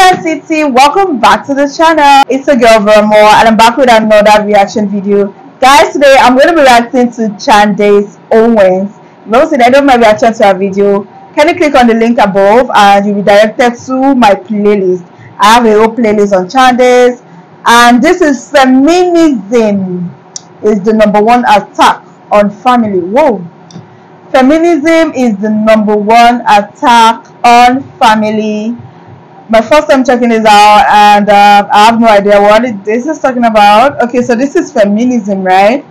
City, welcome back to the channel. It's a girl Vermore and I'm back with another reaction video. Guys, today I'm going to be reacting to Candace Owens. If you don't see the end of my reaction to her video, can you click on the link above and you'll be directed to my playlist. I have a whole playlist on Candace, and this is Feminism is the #1 attack on family. Whoa. Feminism is the #1 attack on family. My first time checking this out, and I have no idea what this is talking about. Okay, so this is feminism, right?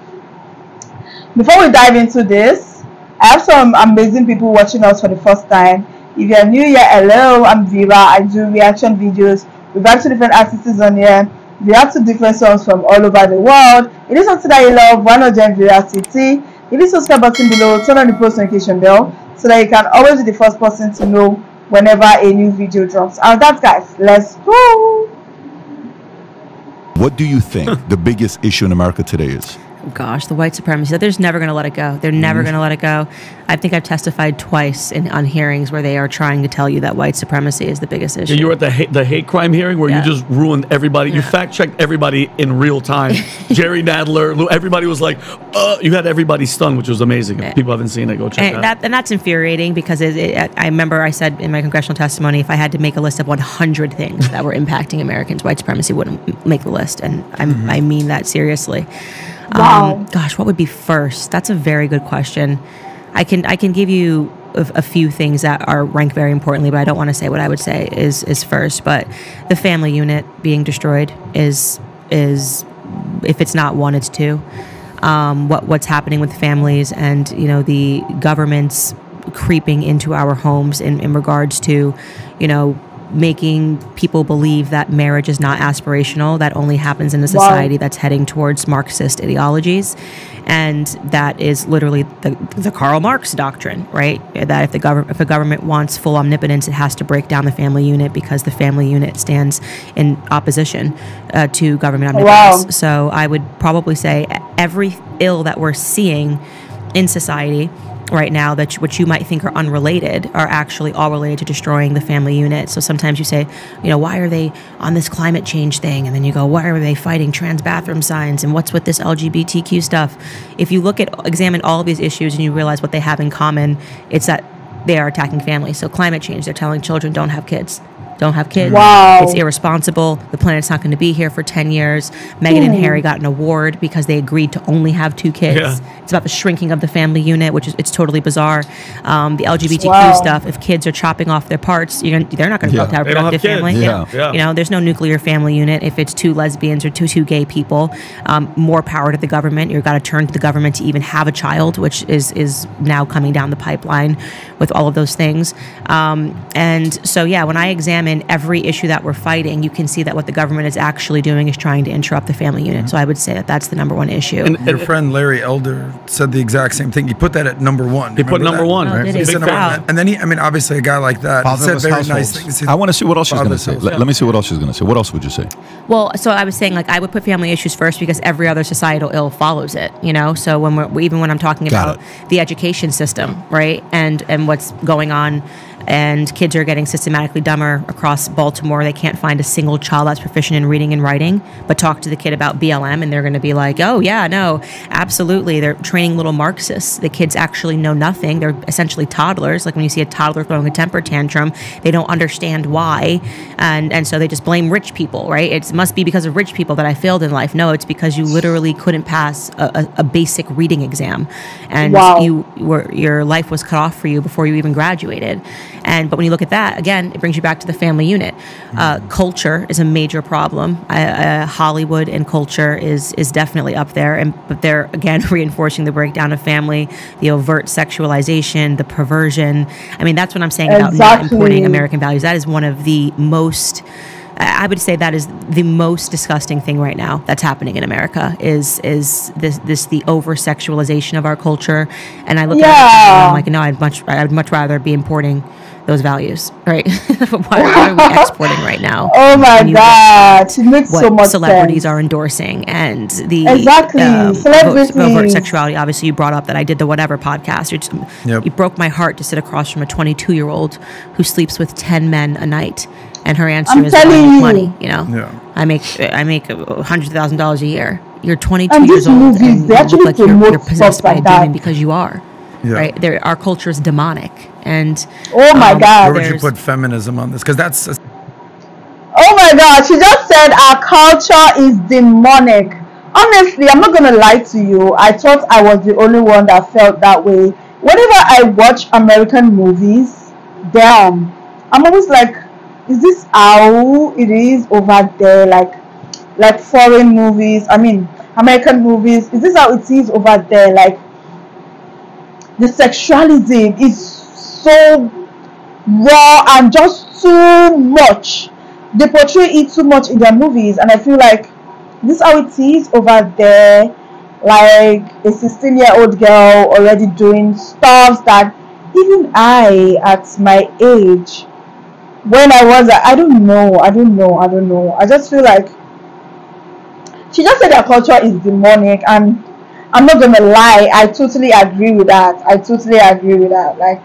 Before we dive into this, I have some amazing people watching us for the first time. If you're new here, hello, I'm Viva. I do reaction videos with 2 different artists on here. We have 2 different songs from all over the world. It is something that you love, why not join Viva City? Hit the subscribe button below, turn on the post notification bell so that you can always be the first person to know whenever a new video drops. And that, guys, let's go. What do you think the biggest issue in America today is? Gosh, the white supremacy. They're just never going to let it go. They're never going to let it go. I think I've testified twice on hearings where they are trying to tell you that white supremacy is the biggest issue. Yeah, you were at the hate crime hearing where you just ruined everybody. You fact-checked everybody in real time. Jerry Nadler, everybody was like, you had everybody stunned, which was amazing. If people haven't seen it, go check that. And that's infuriating because I remember I said in my congressional testimony, if I had to make a list of 100 things that were impacting Americans, white supremacy wouldn't make the list. And I mean that seriously. Wow. Gosh, what would be first? That's a very good question. I can give you a few things that are ranked very importantly, but I don't want to say what I would say is first. But the family unit being destroyed is if it's not 1, it's 2. What's happening with families and the government's creeping into our homes in regards to making people believe that marriage is not aspirational, that only happens in a society that's heading towards Marxist ideologies. And that is literally the Karl Marx doctrine, right? That if the government wants full omnipotence, it has to break down the family unit because the family unit stands in opposition to government omnipotence. Wow. So I would probably say every ill that we're seeing in society right now which you might think are unrelated are actually all related to destroying the family unit. So sometimes you say, why are they on this climate change thing? And then you go, why are they fighting trans bathroom signs? And what's with this LGBTQ stuff? If you examine all of these issues and you realize what they have in common, it's that they are attacking families. So climate change, they're telling children don't have kids. Don't have kids. Wow. It's irresponsible. The planet's not going to be here for 10 years. Meghan and Harry got an award because they agreed to only have 2 kids. Yeah. It's about the shrinking of the family unit, which is totally bizarre. The LGBTQ stuff, if kids are chopping off their parts, they're not going to have a productive family. There's no nuclear family unit. If it's 2 lesbians or two gay people, more power to the government. You've got to turn to the government to even have a child, which is now coming down the pipeline with all of those things. And so, yeah, when I examine every issue that we're fighting, you can see that what the government is actually doing is trying to interrupt the family unit. So I would say that that's the #1 issue. And your friend Larry Elder said the exact same thing. He put that at #1. He put #1, right? He said #1. And then obviously a guy like that said very nice things. I want to see what else she's going to say. Let me see what else she's going to say. What else would you say? Well, so I was saying, I would put family issues first because every other societal ill follows it, So when when I'm talking about the education system, right, and what's going on, and kids are getting systematically dumber across Baltimore. They can't find a single child that's proficient in reading and writing, but talk to the kid about BLM and they're going to be like, oh yeah, no, absolutely. They're training little Marxists. The kids actually know nothing. They're essentially toddlers. Like when you see a toddler throwing a temper tantrum, they don't understand why. And so they just blame rich people, right? It must be because of rich people that I failed in life. No, it's because you literally couldn't pass a basic reading exam. And your life was cut off for you before you even graduated. But when you look at that, again, it brings you back to the family unit. Culture is a major problem. Hollywood and culture is definitely up there. But they're, again, reinforcing the breakdown of family, the overt sexualization, the perversion. I mean, that's what I'm saying about not importing American values. That is one of the most... I would say that is the most disgusting thing right now that's happening in America is the over sexualization of our culture. And I look at it and I'm like, no, I'd much rather be importing those values, right? What are we exporting right now? Oh my God, it makes so much celebrities sense. are endorsing, and the celebrities, overt sexuality. Obviously, you brought up that I did the Whatever podcast. You broke my heart to sit across from a 22-year-old who sleeps with 10 men a night, and her answer is money. You know, I make $100,000 a year. You're 22 years old, movies, and they you look like you're possessed by a that. demon because you are. Right, our culture is demonic, and oh my God, where would you put feminism on this? Because that's oh my God, she just said our culture is demonic. Honestly, I'm not gonna lie to you. I thought I was the only one that felt that way. Whenever I watch American movies, damn, I'm always like, is this how it is over there? Like foreign movies. I mean, American movies. Is this how it is over there? Like, the sexuality is so raw and just too much. They portray it too much in their movies, and I feel like this is how it is over there. Like a 16-year-old girl already doing stuff that even I, at my age, when I was, I don't know. I just feel like she just said that culture is demonic, and I'm not gonna lie, I totally agree with that. Like,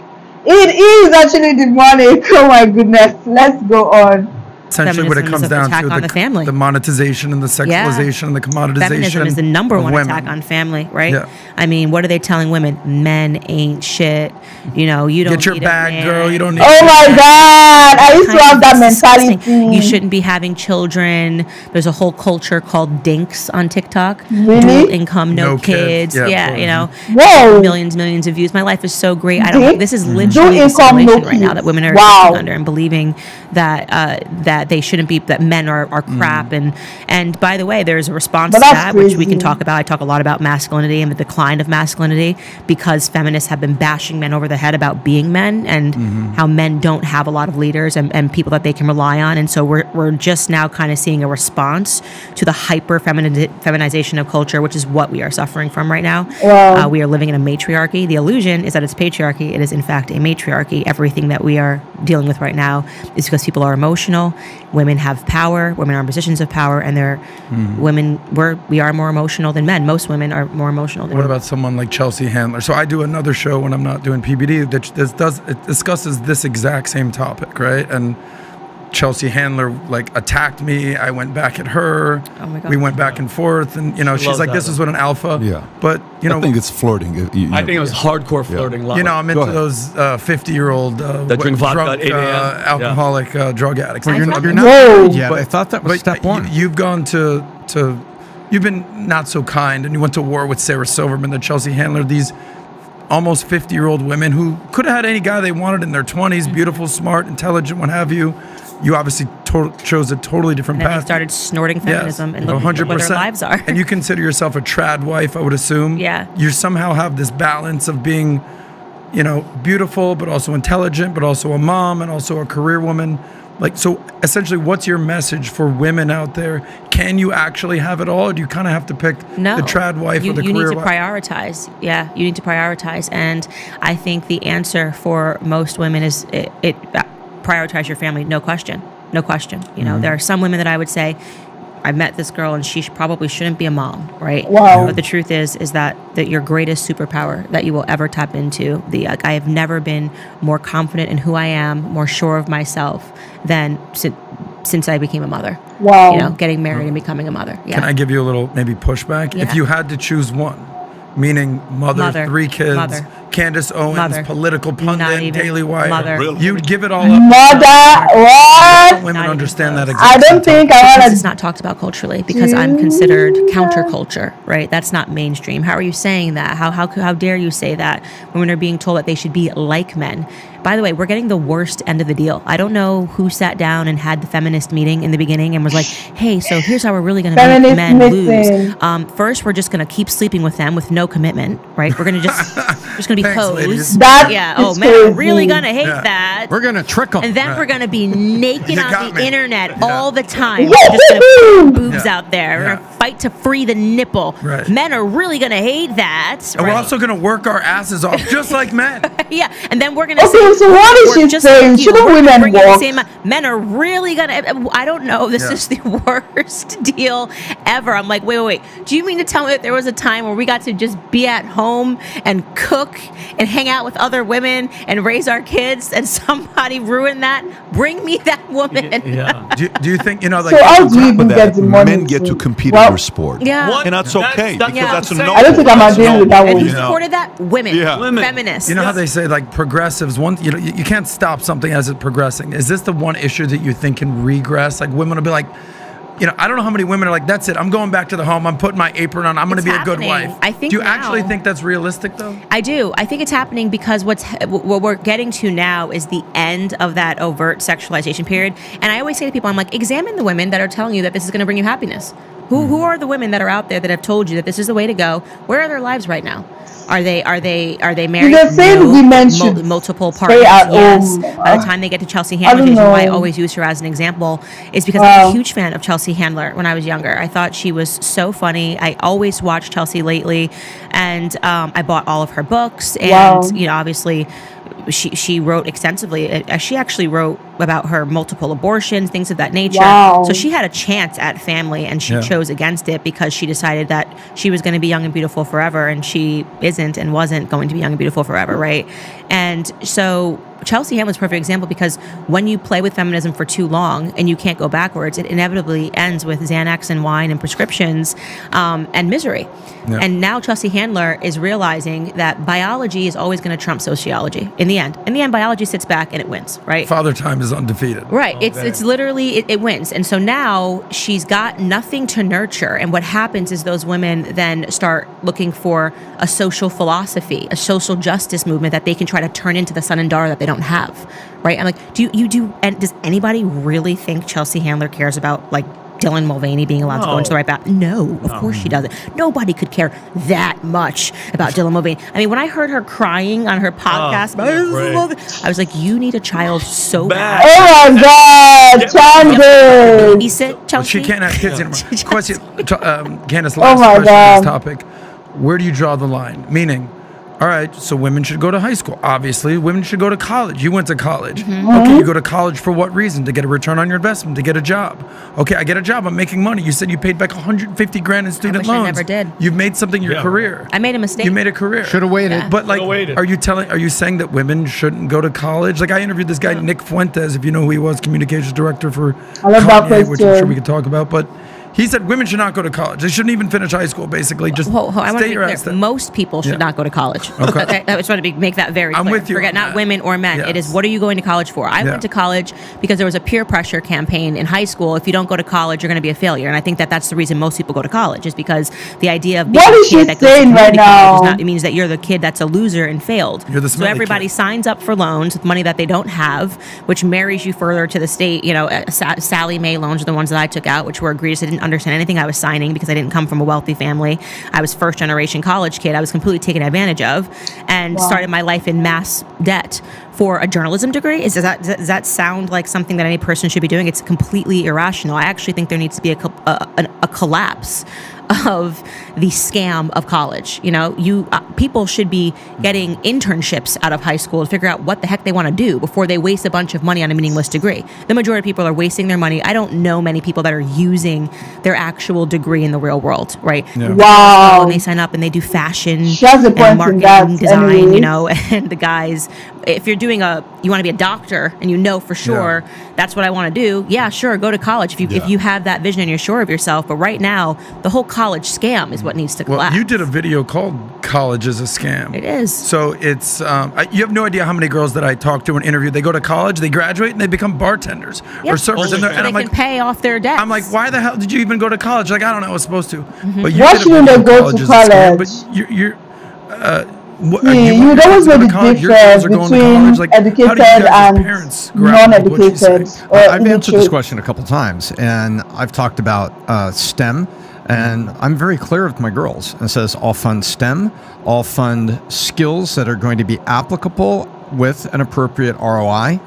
it is actually demonic. Oh my goodness. Let's go on. Essentially what it comes down to, the monetization and the sexualization and the commoditization. Feminism is the number one women. attack on family, right? Yeah. I mean, what are they telling women? Men ain't shit. You know, you don't get your need bag, girl. You don't need. Oh my God! I used to have that mentality. You shouldn't be having children. There's a whole culture called dinks on TikTok. Really? Dual income, no kids. Yeah, you know. Whoa. Millions of views. My life is so great. I Dinks? don't. This is literally the situation right now that women are under and believing that they shouldn't be, that men are crap. And by the way, there's a response to that, which we can talk about. I talk a lot about masculinity and the decline of masculinity, because feminists have been bashing men over the head about being men and how men don't have a lot of leaders and people that they can rely on. And so we're just now kind of seeing a response to the hyper feminization of culture, which is what we are suffering from right now. Wow. We are living in a matriarchy. The illusion is that it's patriarchy. It is in fact a matriarchy. Everything that we are dealing with right now is because people are emotional. Women have power. Women are in positions of power, and they're we are more emotional than men. Most women are more emotional than men. What about someone like Chelsea Handler? So I do another show when I'm not doing PBD that it discusses this exact same topic, right? And Chelsea Handler like attacked me. I went back at her. Oh my God. We went back and forth, and you know, she's like, "This is what an alpha." Yeah. But you know, I think it's flirting. I think it was hardcore flirting. You know, I'm into those 50-year-old that drink vodka at 8 a.m. Alcoholic drug addicts. Well, you're not Whoa. yet. I thought that was step one. You've gone to you've been not so kind, and you went to war with Sarah Silverman, the Chelsea Handler, these almost 50-year-old women who could have had any guy they wanted in their 20s, beautiful, smart, intelligent, what have you. You obviously chose a totally different path. And started snorting feminism and looking at what their lives are. And you consider yourself a trad wife, I would assume. Yeah. You somehow have this balance of being, you know, beautiful, but also intelligent, but also a mom and also a career woman. Like, so essentially, what's your message for women out there? Can you actually have it all? Or do you kind of have to pick the trad wife or the career wife? You need to prioritize. Yeah, you need to prioritize. And I think the answer for most women is prioritize your family. No question. You know, there are some women that I would say, I met this girl and she probably shouldn't be a mom, right? Wow. But the truth is that your greatest superpower that you will ever tap into, I have never been more confident in who I am, more sure of myself than since I became a mother. Wow. You know, getting married and becoming a mother. Yeah. Can I give you a little maybe pushback? Yeah. If you had to choose one, meaning mother 3 kids, Candace Owens, political pundit, Daily Wire, you'd give it all up. What? Women understand that I don't think I want to. It's not talked about culturally because I'm considered counterculture, right? That's not mainstream. How are you saying that? How dare you say that? Women are being told that they should be like men. By the way, we're getting the worst end of the deal. I don't know who sat down and had the feminist meeting in the beginning and was like, hey, so here's how we're really going to make men lose. First, we're just going to keep sleeping with them with no commitment, right? We're going to just be because ladies. That yeah, is men are crazy. really gonna hate that. We're gonna trick them. And then we're gonna be naked You on got the me. internet Yeah. all the time. Woohoo! We're just gonna put boobs Yeah. out there. We're Yeah. gonna fight to free the nipple. Right. Men are really gonna hate that. And we're also gonna work our asses off just like men. Yeah, and then we're gonna Okay, say, so what is we're she just saying? like you. Shouldn't We're gonna women bring in the walk? same amount. Men are really gonna. I don't know. This Yeah. is the worst deal ever. I'm like, wait. Do you mean to tell me that there was a time where we got to just be at home and cook and hang out with other women and raise our kids, and somebody ruined that? Bring me that woman. Yeah. Do you think, like, So how do you even But get the money? men get to compete Well, in your sport. Yeah. And that's okay, because yeah. that's a I no. I don't think I'm agreeing with that And one. who supported that? Women. Yeah. Women. Feminists. you know how they say, like, progressives, you can't stop something as it's progressing. Is this the one issue that you think can regress? Like, women will be like, I don't know how many women are like, that's it, I'm going back to the home, I'm putting my apron on, I'm going to It's be a good happening. wife. I think Do you now- actually think that's realistic, though? I do. I think it's happening because what we're getting to now is the end of that overt sexualization period. And I always say to people, I'm like, examine the women that are telling you that this is going to bring you happiness. Who are the women that are out there that have told you that this is the way to go? Where are their lives right now? Are they married? They're saying women should multiple stay partners. at Yes. home. By the time they get to Chelsea I Handler, don't the reason why I know. always use her as an example is because Wow. I'm a huge fan of Chelsea Handler when I was younger. I thought she was so funny. I always watched Chelsea lately, and I bought all of her books. And Wow. obviously, she wrote extensively. She actually wrote about her multiple abortions, things of that nature. Wow. So she had a chance at family, and she chose against it because she decided that she was going to be young and beautiful forever, and she isn't and wasn't going to be young and beautiful forever, right? And so Chelsea Handler's a perfect example, because when you play with feminism for too long and you can't go backwards, it inevitably ends with Xanax and wine and prescriptions and misery. Yeah. And now Chelsea Handler is realizing that biology is always going to trump sociology in the end. In the end, biology sits back and it wins, right? Father Time is undefeated. Right. It's literally, it wins. And so now she's got nothing to nurture. And what happens is those women then start looking for a social philosophy, a social justice movement that they can try to turn into the son and daughter that they don't have. Right. I'm like, and does anybody really think Chelsea Handler cares about, like, Dylan Mulvaney being allowed to go into the right path? No, of course she doesn't. Nobody could care that much about Dylan Mulvaney. I mean, when I heard her crying on her podcast, I was like, you need a child so bad. Oh my God, Candace! Babysit Chelsea. Well, she can't have kids anymore. Question, Candace, Oh last my question on God. this topic. Where do you draw the line? Meaning, all right, so women should go to high school. Obviously, women should go to college. You went to college. Okay, you go to college for what reason? To get a return on your investment, to get a job. Okay, I get a job. I'm making money. You said you paid back 150 grand in student wish I loans. never did. You've made something your career. I made a mistake. You made a career. Should have waited. Yeah. But like, Should've waited. are you saying that women shouldn't go to college? Like, I interviewed this guy Nick Fuentes, if you know who he was, communications director for I love that Kanye, which I'm question. sure we could talk about. But he said women should not go to college. They shouldn't even finish high school. Basically, just I want to stay be your clear. ass there. Most people should Yeah. not go to college. Okay. I just want to make that very clear. I'm with you Forget on not that. women or men. Yes. It is, what are you going to college for? I Yeah. went to college because there was a peer pressure campaign in high school. If you don't go to college, you're going to be a failure. And I think that that's the reason most people go to college, is because the idea of being What a is kid she that goes to saying right community college is now? not, it means that you're the kid that's a loser and failed. You're the so smelly everybody kid. signs up for loans with money that they don't have, which marries you further to the state. Sally Mae loans are the ones that I took out, which were egregious. I didn't understand anything I was signing because I didn't come from a wealthy family. I was first generation college kid. I was completely taken advantage of, and started my life in mass debt for a journalism degree. Does that sound like something that any person should be doing? It's completely irrational. I actually think there needs to be a collapse of the scam of college. People should be getting internships out of high school to figure out what the heck they want to do before they waste a bunch of money on a meaningless degree. The majority of people are wasting their money. I don't know many people that are using their actual degree in the real world, right? Yeah. Wow. And they sign up and they do fashion She has a and point in marketing that, design, anyways. and the guys, if you're doing you want to be a doctor and you know for sure that's what I want to do, yeah, sure, go to college if you have that vision and you're sure of yourself. But right now, the whole college scam is what needs to collapse. Well, you did a video called "College is a Scam." It is. So it's you have no idea how many girls that I talked to and interviewed. They go to college, they graduate, and they become bartenders or servers. And so I'm they like, can pay off their debts. I'm like, why the hell did you even go to college? Like, I don't know, I was supposed to. Mm-hmm. But you Why did a shouldn't video, they go "College to is a Scam," college? But you're You would always know the difference between educated and non-educated or I've answered this illiterate. question a couple times, and I've talked about STEM And I'm very clear with my girls. It says I'll fund STEM, I'll fund skills that are going to be applicable with an appropriate ROI.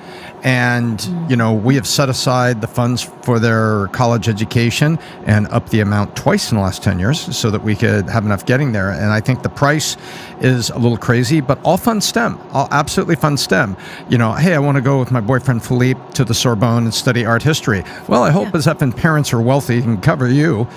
And, you know, we have set aside the funds for their college education and up the amount twice in the last 10 years so that we could have enough getting there. And I think the price is a little crazy, but I'll fund STEM. I'll absolutely fund STEM. You know, hey, I want to go with my boyfriend Philippe to the Sorbonne and study art history. Well, I hope as effing parents are wealthy can cover you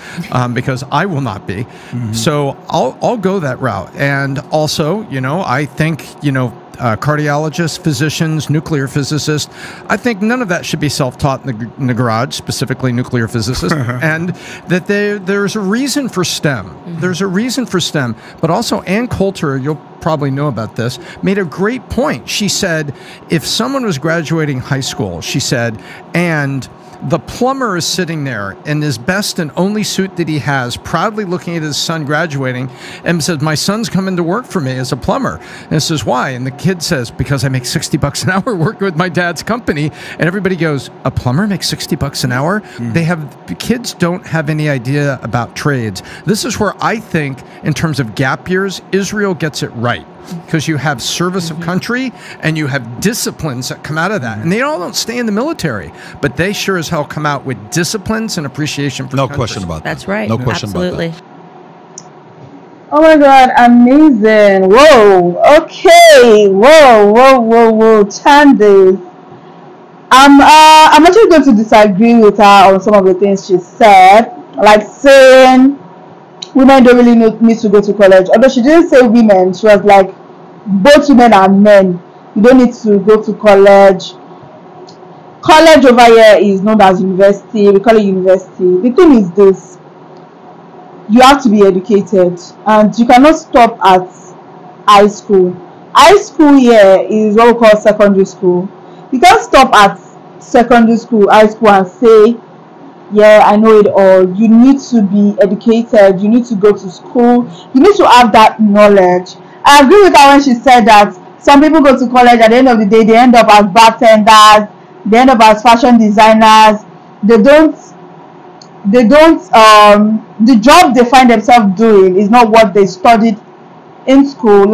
because I will not be. So I'll go that route. And also, you know, I think, you know, cardiologists, physicians, nuclear physicists. I think none of that should be self-taught in the garage, specifically nuclear physicists, and that there's a reason for STEM. There's a reason for STEM, but also Ann Coulter, you'll probably know about this, made a great point. She said, if someone was graduating high school, she said, and the plumber is sitting there in his best and only suit that he has, proudly looking at his son graduating, and says, my son's coming to work for me as a plumber. And it says, why? And the kid says, because I make $60 an hour working with my dad's company. And everybody goes, a plumber makes $60 an hour? Kids don't have any idea about trades. This is where I think, in terms of gap years, Israel gets it right. Because you have service of country and you have disciplines that come out of that. And they all don't stay in the military, but they sure as hell come out with disciplines and appreciation for the country. No question about that. That's right. No question Absolutely. about that. Oh my God, amazing. Whoa. Okay. Whoa. Candace. I'm actually going to disagree with her on some of the things she said. Like saying women don't really need to go to college. Although she didn't say women, she was like both women and men. You don't need to go to college. College over here is known as university. We call it university. The thing is this: you have to be educated, and you cannot stop at high school. High school here is what we call secondary school. You can't stop at secondary school, high school, and say, yeah, I know it all. You need to be educated. You need to go to school. You need to have that knowledge. I agree with her when she said that some people go to college, at the end of the day, they end up as bartenders, they end up as fashion designers. The job they find themselves doing is not what they studied in school.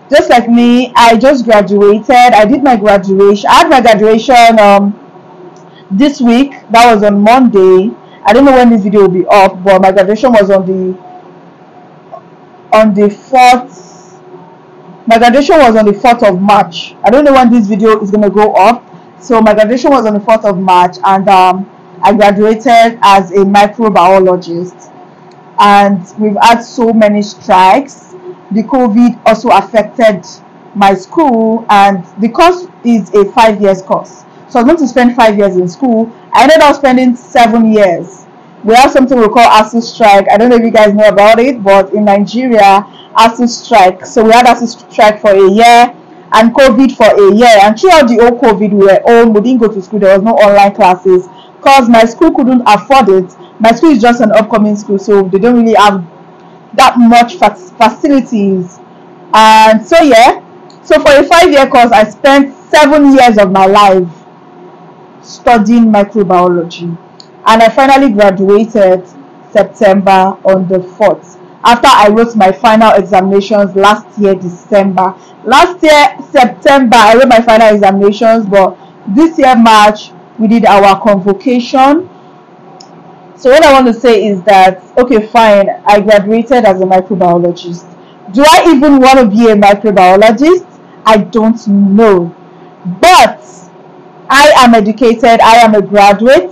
Just like me, I just graduated. I did my graduation. I had my graduation this week. That was on Monday. I don't know when this video will be up, but my graduation was on the 4th. My graduation was on the 4th of March. I don't know when this video is going to go up. So my graduation was on the 4th of March, and I graduated as a microbiologist. And we've had so many strikes. The COVID also affected my school, and the course is a 5-year course. So I was going to spend 5 years in school. I ended up spending 7 years. We have something we call ASU strike. I don't know if you guys know about it, but in Nigeria, ASU strike. So we had ASU strike for a year and COVID for a year. And throughout the whole COVID, we were home. We didn't go to school. There was no online classes because my school couldn't afford it. My school is just an upcoming school, so they don't really have that much facilities. And so, yeah. So for a 5-year course, I spent 7 years of my life studying microbiology, and I finally graduated September on the 4th after I wrote my final examinations last year December. Last year September I wrote my final examinations, but this year March we did our convocation. So what I want to say is that, okay, fine, I graduated as a microbiologist. Do I even want to be a microbiologist? I don't know, but I am educated. I am a graduate,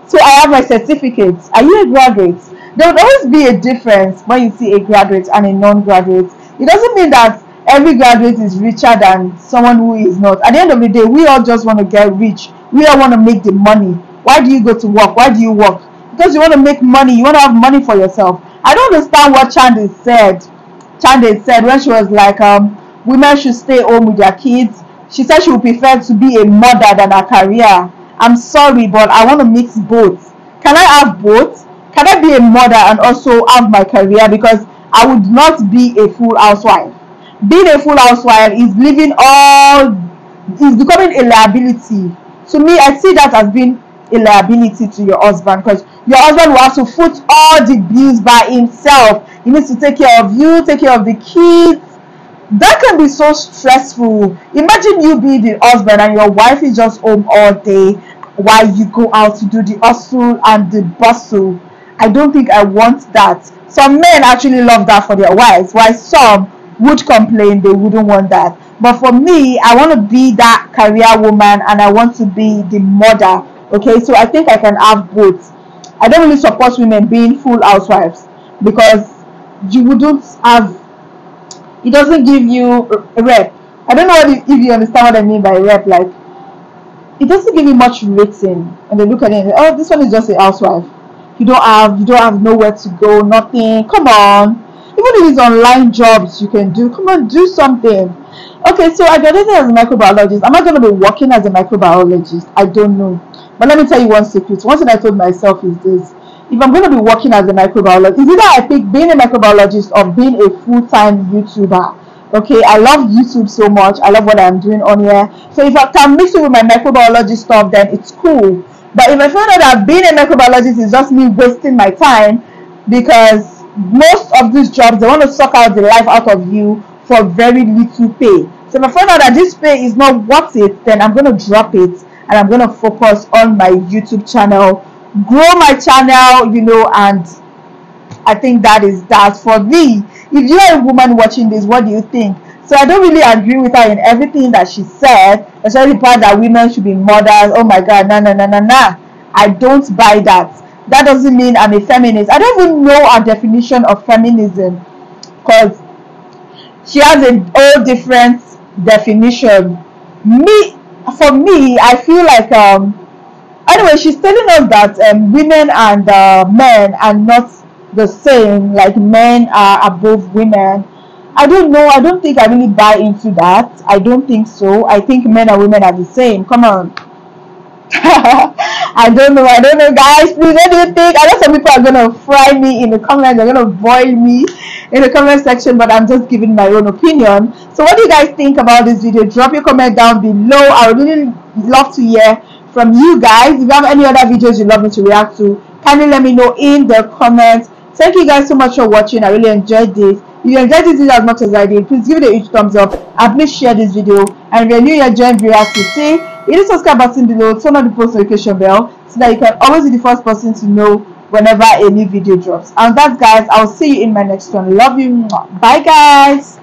so I have my certificates. Are you a graduate? There will always be a difference when you see a graduate and a non-graduate. It doesn't mean that every graduate is richer than someone who is not. At the end of the day, we all just want to get rich. We all want to make the money. Why do you go to work? Why do you work? Because you want to make money. You want to have money for yourself. I don't understand what Candace said. Candace said when she was like, women should stay home with their kids. She said she would prefer to be a mother than a career. I'm sorry, but I want to mix both. Can I have both? Can I be a mother and also have my career? Because I would not be a full housewife. Being a full housewife is becoming a liability. To me, I see that as being a liability to your husband, because your husband will have to foot all the bills by himself. He needs to take care of you, take care of the kids. That can be so stressful. Imagine you being the husband and your wife is just home all day while you go out to do the hustle and the bustle. I don't think I want that. Some men actually love that for their wives, while some would complain they wouldn't want that. But for me, I want to be that career woman and I want to be the mother. Okay, so I think I can have both. I don't really support women being full housewives because you wouldn't have, it doesn't give you a rep. I don't know if you understand what I mean by rep. Like, it doesn't give you much rating, and they look at it and say, oh, this one is just a housewife. You don't have nowhere to go, nothing. Come on. Even if it's online jobs you can do, come on, do something. Okay, so I graduated as a microbiologist. Am I going to be working as a microbiologist? I don't know. But let me tell you one secret. One thing I told myself is this. If I'm going to be working as a microbiologist, it's either I pick being a microbiologist or being a full-time YouTuber. Okay, I love YouTube so much. I love what I'm doing on here. So if I can mix it with my microbiology stuff, then it's cool. But if I find out that being a microbiologist is just me wasting my time, because most of these jobs, they want to suck out the life out of you for very little pay. So if I find out that this pay is not worth it, then I'm going to drop it and I'm going to focus on my YouTube channel, grow my channel, you know, and I think that is that for me. If you are a woman watching this, what do you think? So I don't really agree with her in everything that she said, especially the part that women should be mothers. Oh my God, nah. I don't buy that. That doesn't mean I'm a feminist. I don't even know her definition of feminism, because she has a whole different definition. For me, I feel like anyway, she's telling us that women and men are not the same, like men are above women. I don't know. I don't think I really buy into that. I don't think so. I think men and women are the same. Come on. I don't know, guys. Please, what do you think? I know some people are gonna fry me in the comments. They're gonna boil me in the comment section, but I'm just giving my own opinion. So what do you guys think about this video? Drop your comment down below. I would really love to hear from you guys. If you have any other videos you'd love me to react to, kindly let me know in the comments. Thank you guys so much for watching. I really enjoyed this. If you enjoyed this video as much as I did, please give it a huge thumbs up and please share this video. And if you're new here, join viewers to see, hit the subscribe button below, turn on the post notification bell so that you can always be the first person to know whenever a new video drops. And that's, guys, I'll see you in my next one. Love you. Bye, guys.